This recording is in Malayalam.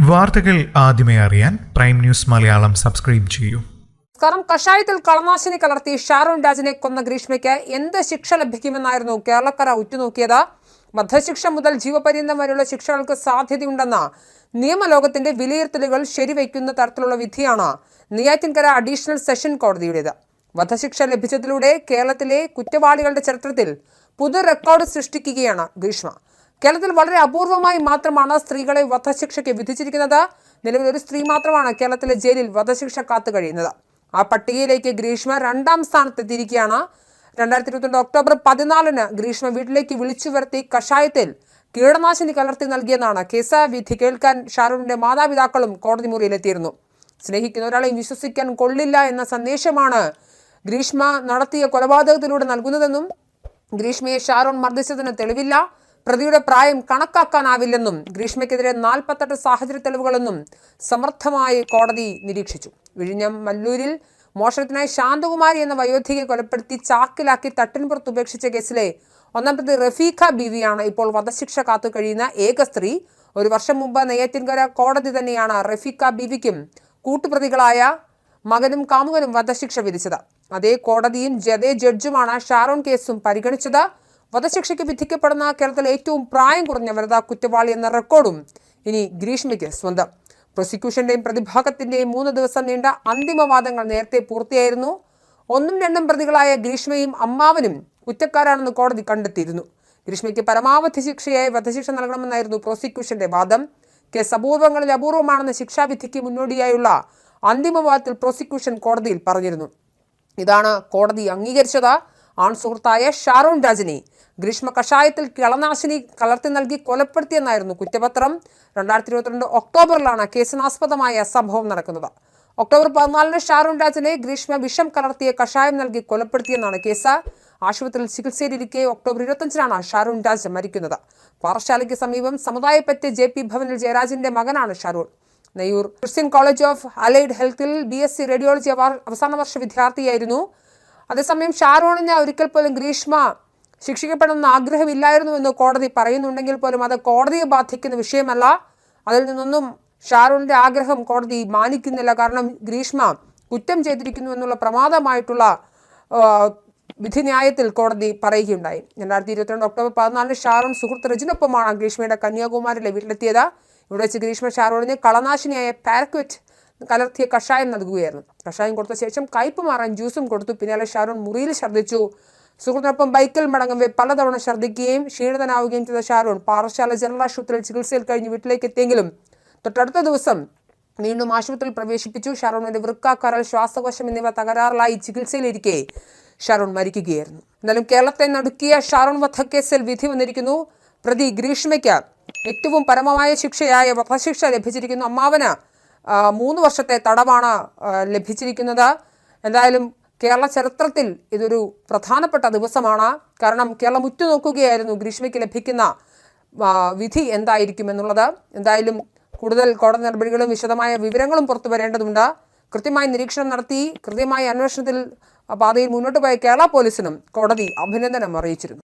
വാർത്തകൾ ആദ്യമേ അറിയാൻ പ്രൈം ന്യൂസ് മലയാളം സബ്സ്ക്രൈബ് ചെയ്യൂ. കഷായത്തിൽ കളനാശിനി കലർത്തി ഷാരോൺ രാജിനെ കൊന്ന ഗ്രീഷ്മയ്ക്ക് എന്ത് ശിക്ഷ ലഭിക്കുമെന്നായിരുന്നു കേരളക്കര ഉറ്റുനോക്കിയത്. വധശിക്ഷ മുതൽ ജീവപര്യന്തം വരെയുള്ള ശിക്ഷകൾക്ക് സാധ്യതയുണ്ടെന്ന നിയമലോകത്തിന്റെ വിലയിരുത്തലുകൾ ശരിവയ്ക്കുന്ന തരത്തിലുള്ള വിധിയാണ് നെയ്യാറ്റിൻകര അഡീഷണൽ സെഷൻ കോടതിയുടേത്. വധശിക്ഷ ലഭിച്ചതിലൂടെ കേരളത്തിലെ കുറ്റവാളികളുടെ ചരിത്രത്തിൽ പുതു റെക്കോർഡ് സൃഷ്ടിക്കുകയാണ് ഗ്രീഷ്മ. കേരളത്തിൽ വളരെ അപൂർവമായി മാത്രമാണ് സ്ത്രീകളെ വധശിക്ഷയ്ക്ക് വിധിച്ചിരിക്കുന്നത്. നിലവിൽ ഒരു സ്ത്രീ മാത്രമാണ് കേരളത്തിലെ ജയിലിൽ വധശിക്ഷ കാത്തു കഴിയുന്നത്. ആ പട്ടികയിലേക്ക് ഗ്രീഷ്മ രണ്ടാം സ്ഥാനത്തെത്തിയിരിക്കുകയാണ്. 2022 ഒക്ടോബർ 14 ഗ്രീഷ്മ വീട്ടിലേക്ക് വിളിച്ചു വരുത്തി കഷായത്തിൽ കീടനാശിനി കലർത്തി നൽകിയെന്നാണ് കേസ്. വിധി കേൾക്കാൻ ഷാരോണിന്റെ മാതാപിതാക്കളും കോടതി മുറിയിലെത്തിയിരുന്നു. സ്നേഹിക്കുന്ന ഒരാളെയും വിശ്വസിക്കാൻ കൊള്ളില്ല എന്ന സന്ദേശമാണ് ഗ്രീഷ്മ നടത്തിയ കൊലപാതകത്തിലൂടെ നൽകുന്നതെന്നും ഗ്രീഷ്മയെ ഷാരോൺ മർദ്ദിച്ചതിന് തെളിവില്ല, പ്രതിയുടെ പ്രായം കണക്കാക്കാനാവില്ലെന്നും ഗ്രീഷ്മയ്ക്കെതിരെ 48 സാഹചര്യ തെളിവുകളെന്നും സമർത്ഥമായി കോടതി നിരീക്ഷിച്ചു. വിഴിഞ്ഞം മല്ലൂരിൽ മോഷണത്തിനായി ശാന്തകുമാരി എന്ന വയോധികയെ കൊലപ്പെടുത്തി ചാക്കിലാക്കി തട്ടിൻപുറത്ത് ഉപേക്ഷിച്ച കേസിലെ ഒന്നാം പ്രതി റഫീഖ ബീവിയാണ് ഇപ്പോൾ വധശിക്ഷ കാത്തു കഴിയുന്ന ഏക സ്ത്രീ. ഒരു വർഷം മുമ്പ് നെയ്യാറ്റിൻകര കോടതി തന്നെയാണ് റഫീഖ ബീവിക്കും കൂട്ടുപ്രതികളായ മകനും കാമുകനും വധശിക്ഷ വിധിച്ചത്. അതേ കോടതിയും അതേ ജഡ്ജുമാണ് ഷാരോൺ കേസും പരിഗണിച്ചത്. വധശിക്ഷയ്ക്ക് വിധിക്കപ്പെടുന്ന കേരളത്തിലെ ഏറ്റവും പ്രായം കുറഞ്ഞ വനിതാ കുറ്റവാളി എന്ന റെക്കോർഡും ഇനി ഗ്രീഷ്മയ്ക്ക് സ്വന്തം. പ്രോസിക്യൂഷന്റെയും പ്രതിഭാഗത്തിന്റെയും 3 ദിവസം നീണ്ട അന്തിമവാദങ്ങൾ നേരത്തെ പൂർത്തിയായിരുന്നു. 1ഉം 2ഉം പ്രതികളായ ഗ്രീഷ്മയും അമ്മാവനും കുറ്റക്കാരാണെന്ന് കോടതി കണ്ടെത്തിയിരുന്നു. ഗ്രീഷ്മയ്ക്ക് പരമാവധി ശിക്ഷയായി വധശിക്ഷ നൽകണമെന്നായിരുന്നു പ്രോസിക്യൂഷന്റെ വാദം. കേസ് അപൂർവങ്ങളിൽ അപൂർവമാണെന്ന ശിക്ഷാവിധിക്ക് മുന്നോടിയായുള്ള അന്തിമവാദത്തിൽ പ്രോസിക്യൂഷൻ കോടതിയിൽ പറഞ്ഞിരുന്നു. ഇതാണ് കോടതി അംഗീകരിച്ചത്. ആൺ സുഹൃത്തായ ഷാരോൺ രാജിനെ ഗ്രീഷ്മ കഷായത്തിൽ കളനാശിനി കലർത്തി നൽകി കൊലപ്പെടുത്തിയെന്നായിരുന്നു കുറ്റപത്രം. 2022 ഒക്ടോബറിലാണ് കേസിനാസ്പദമായ സംഭവം നടക്കുന്നത്. ഒക്ടോബർ 14 ഷാരോൺ രാജിനെ ഗ്രീഷ്മ വിഷം കലർത്തിയ കഷായം നൽകി കൊലപ്പെടുത്തിയെന്നാണ് കേസ്. ആശുപത്രിയിൽ ചികിത്സയിലിരിക്കെ ഒക്ടോബർ 25 ഷാരോൺ രാജ് മരിക്കുന്നത്. പാറശാലയ്ക്ക് സമീപം സമുദായപ്പറ്റ് JP ഭവനിൽ ജയരാജിന്റെ മകനാണ് Sharon. Neyyoor Christian college of allied ഹെൽത്തിൽ BSc റേഡിയോളജി അവസാന വർഷ വിദ്യാർത്ഥിയായിരുന്നു. അതേസമയം ഷാരോണിന് ഒരിക്കൽ പോലും ഗ്രീഷ്മ ശിക്ഷിക്കപ്പെടുന്ന ആഗ്രഹമില്ലായിരുന്നുവെന്ന് കോടതി പറയുന്നുണ്ടെങ്കിൽ പോലും അത് കോടതിയെ ബാധിക്കുന്ന വിഷയമല്ല. അതിൽ നിന്നൊന്നും ഷാരോണിന്റെ ആഗ്രഹം കോടതി മാനിക്കുന്നില്ല. കാരണം ഗ്രീഷ്മ കുറ്റം ചെയ്തിരിക്കുന്നു എന്നുള്ള പ്രമാദമായിട്ടുള്ള വിധിന്യായത്തിൽ കോടതി പറയുകയുണ്ടായി. 2022 ഒക്ടോബർ 14 ഷാരോൺ സുഹൃത്ത് റജിനൊപ്പമാണ് ഗ്രീഷ്മയുടെ കന്യാകുമാരിയിലെ വീട്ടിലെത്തിയത്. ഇവിടെ വെച്ച് ഗ്രീഷ്മ ഷാരോണിന് കളനാശിനിയായ പാരക്വറ്റ് കലർത്തിയ കഷായം നൽകുകയായിരുന്നു. കഷായം കൊടുത്ത ശേഷം കയ്പ് മാറാൻ ജ്യൂസും കൊടുത്തു. പിന്നാലെ ഷാരോൺ മുറിയിൽ ഛർദ്ദിച്ചു. സുഹൃത്തിനൊപ്പം ബൈക്കിൽ മടങ്ങവേ പലതവണ ഛർദ്ദിക്കുകയും ക്ഷീണിതനാവുകയും ചെയ്ത ഷാരോൺ പാറശാല ജനറൽ ആശുപത്രിയിൽ ചികിത്സയിൽ കഴിഞ്ഞ് വീട്ടിലേക്ക് എത്തിയെങ്കിലും തൊട്ടടുത്ത ദിവസം വീണ്ടും ആശുപത്രിയിൽ പ്രവേശിപ്പിച്ചു. ഷാരോണിന്റെ വൃക്ക, കരൾ, ശ്വാസകോശം എന്നിവ തകരാറിലായി ചികിത്സയിലിരിക്കെ ഷാരോൺ മരിക്കുകയായിരുന്നു. എന്നാലും കേരളത്തെ നടുക്കിയ ഷാരോൺ വധക്കേസിൽ വിധി വന്നിരിക്കുന്നു. പ്രതി ഗ്രീഷ്മയ്ക്ക് ഏറ്റവും പരമമായ ശിക്ഷയായ വധശിക്ഷ ലഭിച്ചിരിക്കുന്നു. അമ്മാവന് 3 വർഷത്തെ തടവാണ് ലഭിച്ചിരിക്കുന്നത്. എന്തായാലും കേരള ചരിത്രത്തിൽ ഇതൊരു പ്രധാനപ്പെട്ട ദിവസമാണ്. കാരണം കേരളം ഉറ്റുനോക്കുകയായിരുന്നു ഗ്രീഷ്മയ്ക്ക് ലഭിക്കുന്ന വിധി എന്തായിരിക്കും എന്നുള്ളത്. എന്തായാലും കൂടുതൽ കോടതി നടപടികളും വിശദമായ വിവരങ്ങളും പുറത്തു വരേണ്ടതുണ്ട്. കൃത്യമായ നിരീക്ഷണം നടത്തി കൃത്യമായ അന്വേഷണത്തിൽ പാതയിൽ മുന്നോട്ട് പോയ കേരള പോലീസിനും കോടതി അഭിനന്ദനം അറിയിച്ചിരുന്നു.